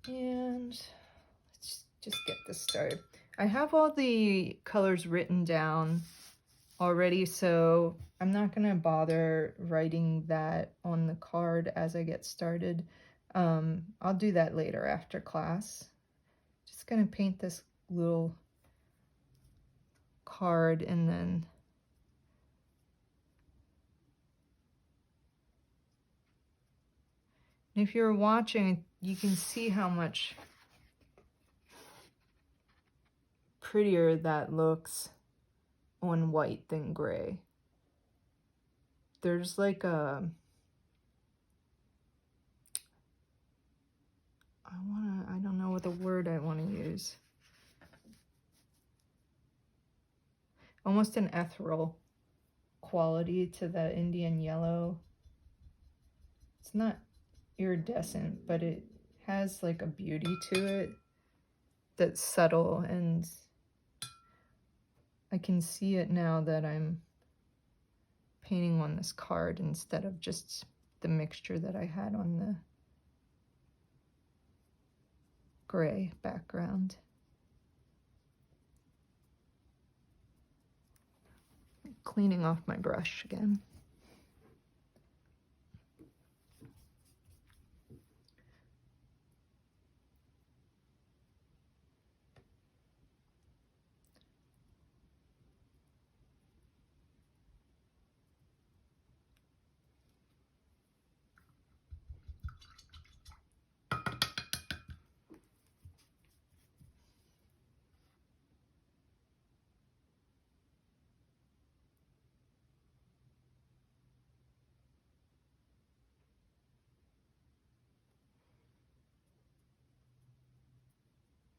And let's just get this started. I have all the colors written down already, so I'm not gonna bother writing that on the card as I get started. I'll do that later after class. Just gonna paint this little card, and then if you're watching, you can see how much prettier that looks on white than gray. There's like a, I don't know what the word I want to use. Almost an ethereal quality to the Indian yellow. It's not iridescent, but it has like a beauty to it that's subtle, and I can see it now that I'm painting on this card instead of just the mixture that I had on the gray background. Cleaning off my brush again.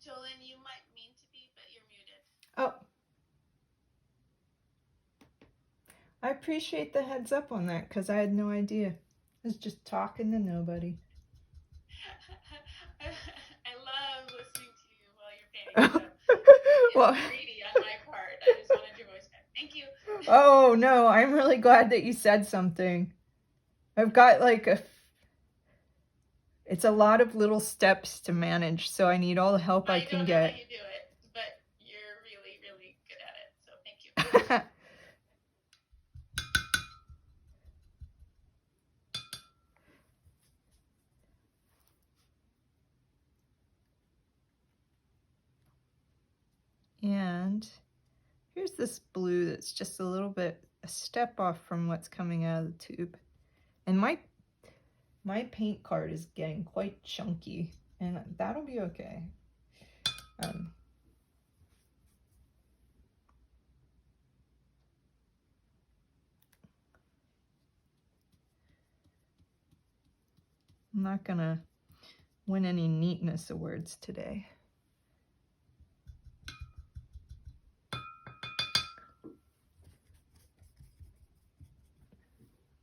Jolyn, you might mean to be, but you're muted. Oh. I appreciate the heads up on that, because I had no idea. I was just talking to nobody. I love listening to you while you're painting. So Well, it's greedy on my part. I just wanted your voice back. Thank you. Oh no, I'm really glad that you said something. I've got like it's a lot of little steps to manage, so I need all the help I can get. I don't know how you do it, but you're really, really good at it, so thank you. And here's this blue that's just a step off from what's coming out of the tube. And my paint card is getting quite chunky, and that'll be okay. I'm not gonna win any neatness awards today.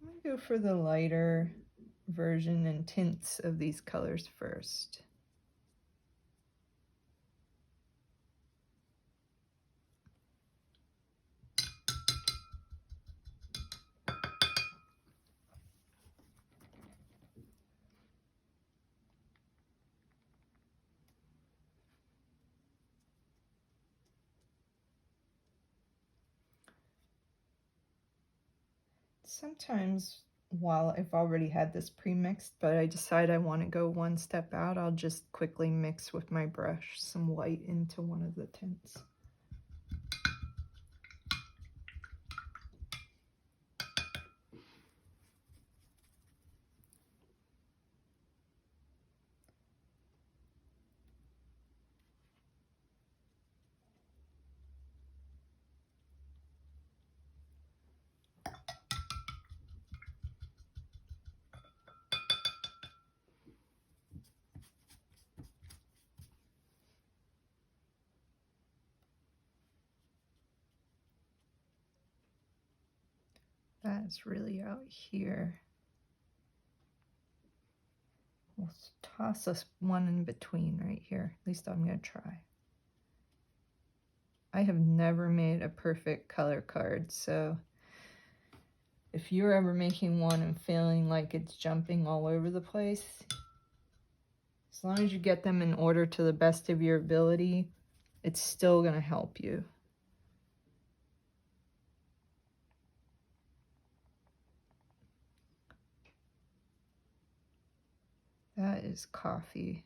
I'm gonna go for the lighter version and tints of these colors first. Sometimes, while I've already had this pre-mixed, but I decide I want to go one step out, I'll just quickly mix with my brush some white into one of the tints. That's really out here. We'll toss us one in between right here. At least I'm going to try. I have never made a perfect color card, so if you're ever making one and feeling like it's jumping all over the place, As long as you get them in order to the best of your ability, it's still going to help you. That is coffee.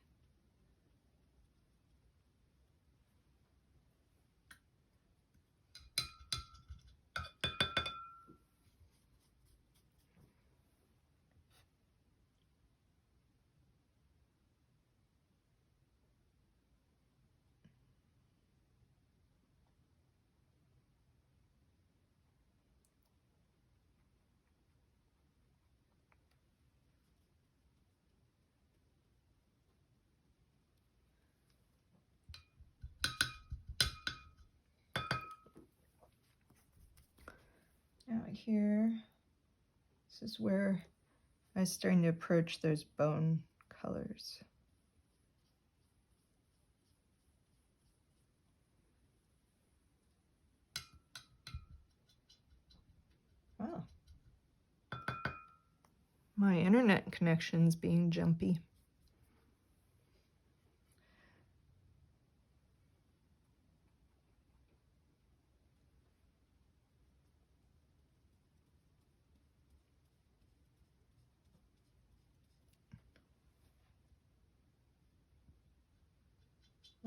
Out here, this is where I was starting to approach those bone colors. Wow. My internet connection's being jumpy.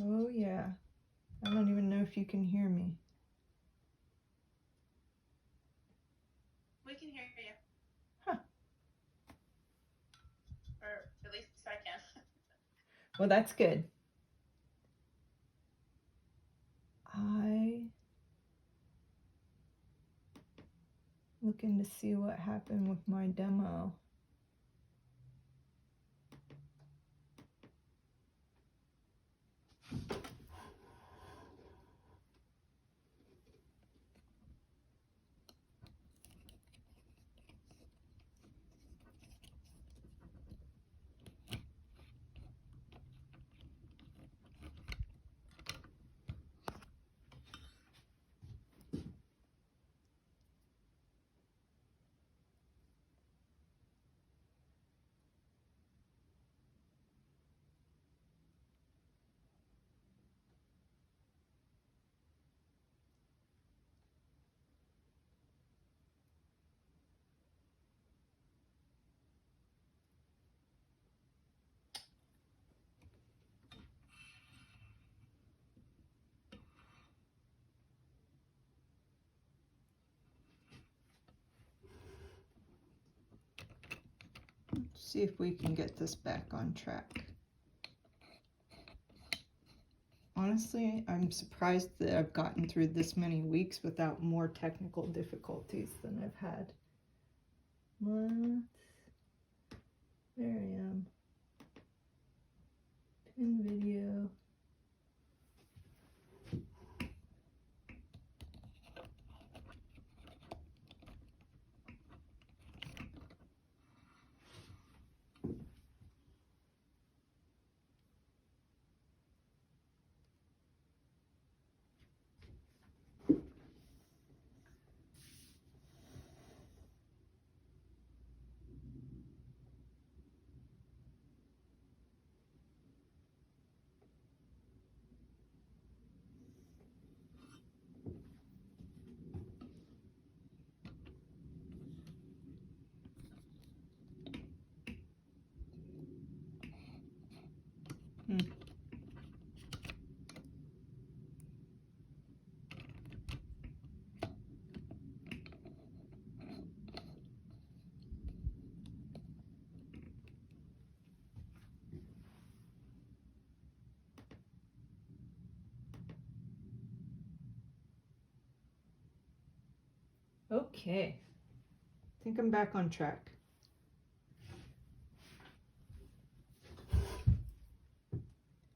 Oh yeah. I don't even know if you can hear me. We can hear you. Huh. Or at least I can. Well, that's good. I looking to see what happened with my demo. See if we can get this back on track. Honestly, I'm surprised that I've gotten through this many weeks without more technical difficulties than I've had. What? There I am. Pin video. Okay, I think I'm back on track.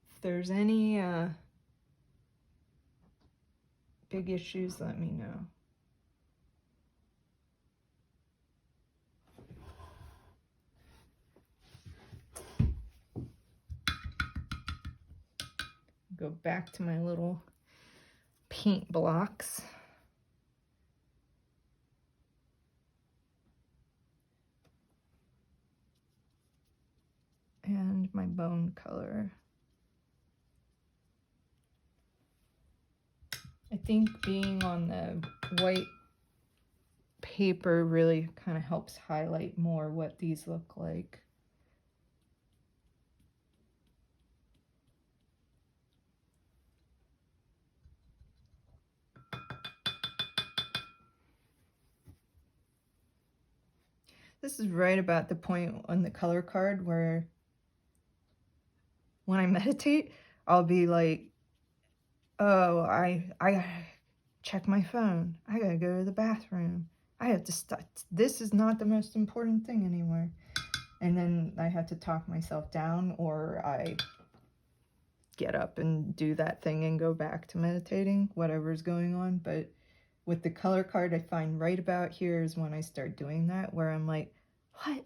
If there's any big issues, let me know. Go back to my little paint blocks. And find my bone color. I think being on the white paper really kind of helps highlight more what these look like. This is right about the point on the color card where when I meditate, I'll be like, oh, I gotta check my phone. I gotta go to the bathroom. I have to stop. This is not the most important thing anymore. And then I have to talk myself down, or I get up and do that thing and go back to meditating, whatever's going on. But with the color card, I find right about here is when I start doing that, where I'm like, what?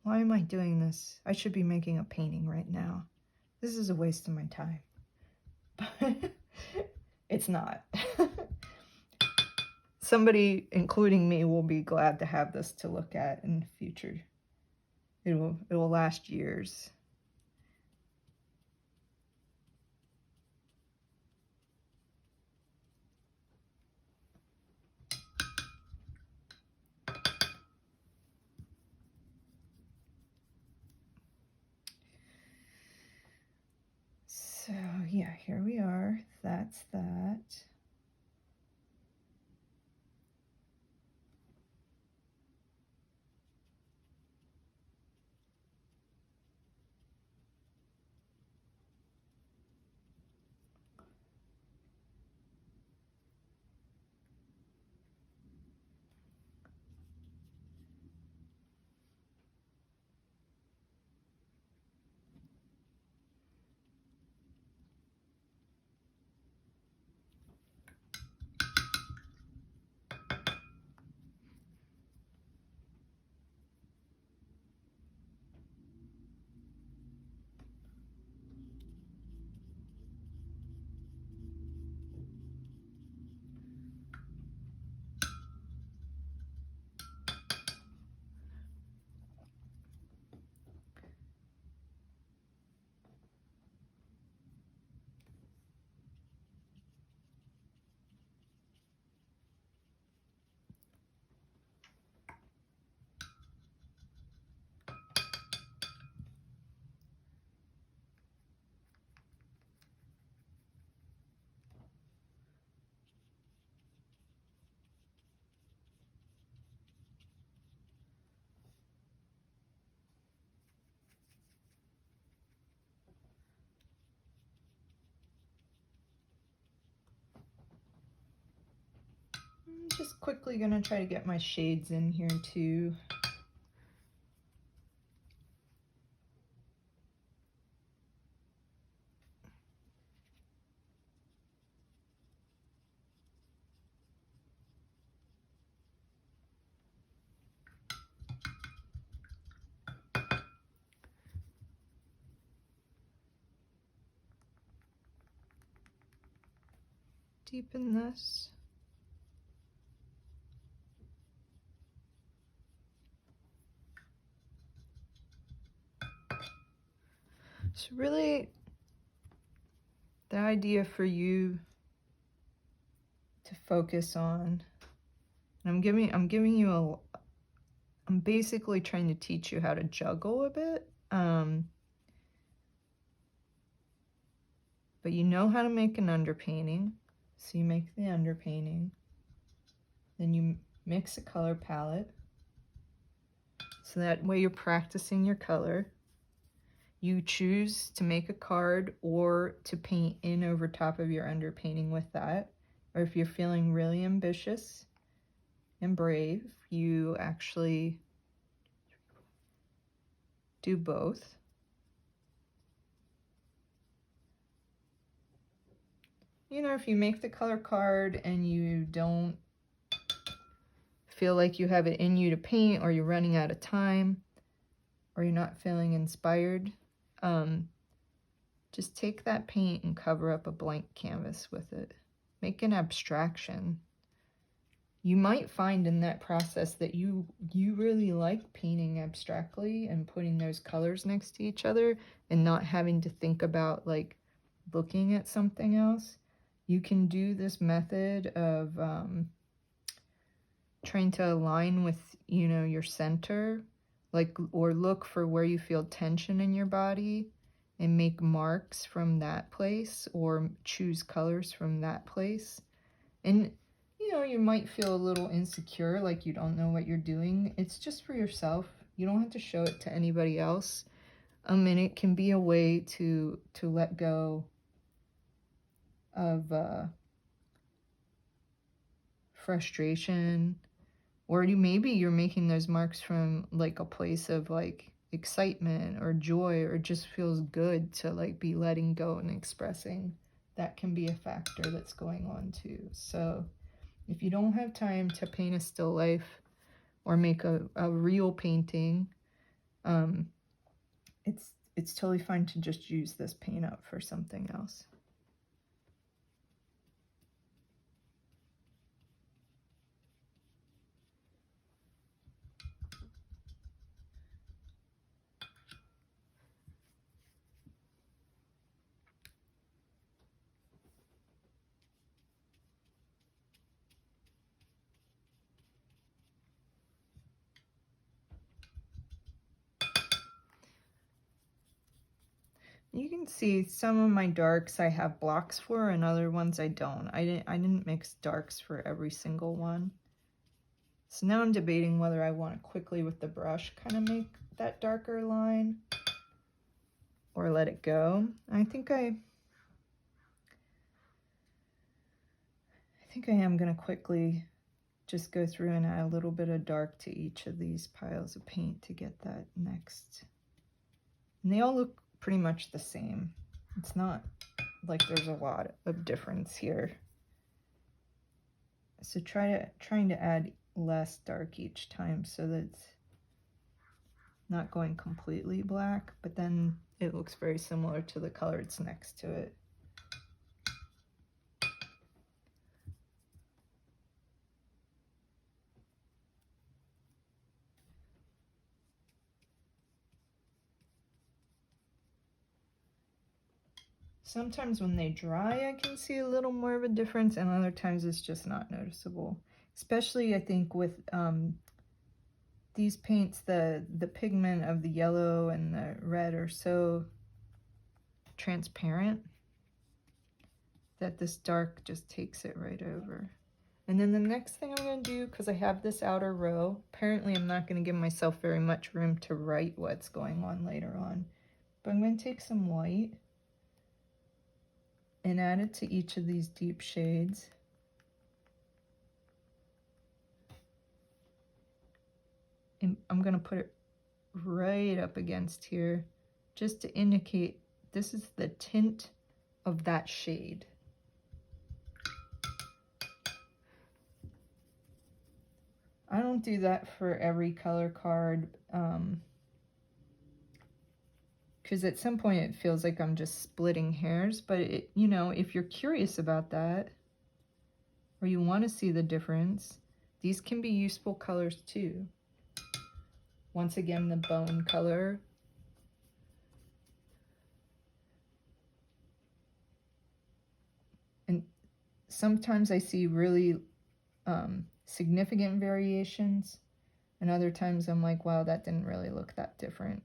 Why am I doing this? I should be making a painting right now. This is a waste of my time. But it's not. Somebody, including me, will be glad to have this to look at in the future. It will last years. So yeah, here we are. That's that. I'm just quickly gonna try to get my shades in here too. Deepen this. So really, the idea for you to focus on, I'm basically trying to teach you how to juggle a bit. But you know how to make an underpainting, so you make the underpainting. Then you mix a color palette, so that way you're practicing your color. You choose to make a card or to paint in over top of your underpainting with that. Or if you're feeling really ambitious and brave, you actually do both. You know, if you make the color card and you don't feel like you have it in you to paint, or you're running out of time, or you're not feeling inspired, just take that paint and cover up a blank canvas with it. Make an abstraction. you might find in that process that you really like painting abstractly and putting those colors next to each other and not having to think about like looking at something else. You can do this method of trying to align with, you know, your center, like, or look for where you feel tension in your body and make marks from that place or choose colors from that place. And you know, you might feel a little insecure, like you don't know what you're doing. It's just for yourself. You don't have to show it to anybody else. And it can be a way to let go of frustration, or maybe you're making those marks from like a place of like excitement or joy, or just feels good to like be letting go and expressing. That can be a factor that's going on too. So if you don't have time to paint a still life or make a real painting, it's totally fine to just use this paint up for something else. You can see some of my darks I have blocks for, and other ones I don't. I didn't mix darks for every single one. So now I'm debating whether I want to quickly with the brush kind of make that darker line or let it go. I think I am going to quickly just go through and add a little bit of dark to each of these piles of paint to get that next. And they all look pretty much the same. It's not like there's a lot of difference here. So trying to add less dark each time so that it's not going completely black, but then it looks very similar to the color it's next to it. Sometimes when they dry, I can see a little more of a difference, and other times it's just not noticeable. Especially, I think, with these paints, the pigment of the yellow and the red are so transparent that this dark just takes it right over. And then the next thing I'm going to do, because I have this outer row, apparently I'm not going to give myself very much room to write what's going on later on, but I'm going to take some white and add it to each of these deep shades. And I'm going to put it right up against here just to indicate this is the tint of that shade. I don't do that for every color card because at some point it feels like I'm just splitting hairs, but it, you know, if you're curious about that or you want to see the difference, these can be useful colors too. Once again, the bone color. And sometimes I see really significant variations, and other times I'm like, wow, that didn't really look that different.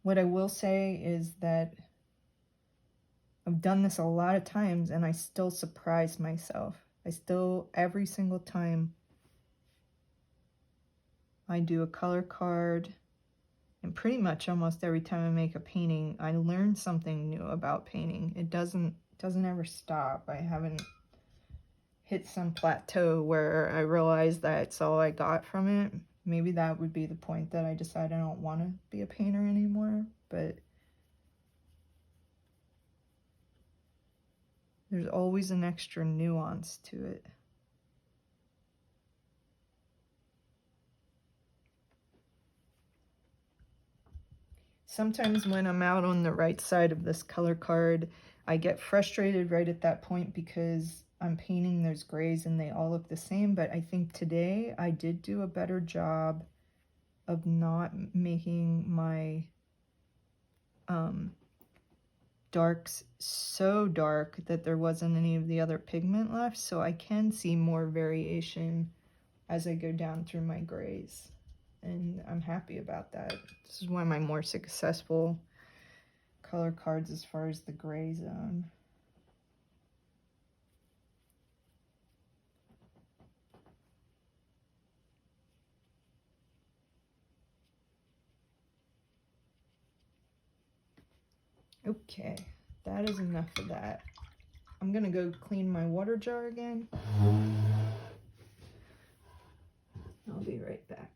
What I will say is that I've done this a lot of times and I still surprise myself. I still, every single time I do a color card, and pretty much almost every time I make a painting, I learn something new about painting. It doesn't ever stop. I haven't hit some plateau where I realize that's all I got from it. Maybe that would be the point that I decide I don't want to be a painter anymore, but there's always an extra nuance to it. Sometimes when I'm out on the right side of this color card, I get frustrated right at that point because I'm painting those grays and they all look the same, but I think today I did do a better job of not making my darks so dark that there wasn't any of the other pigment left, so I can see more variation as I go down through my grays, and I'm happy about that. This is one of my more successful color cards as far as the gray zone. Okay, that is enough of that. I'm gonna go clean my water jar again. I'll be right back.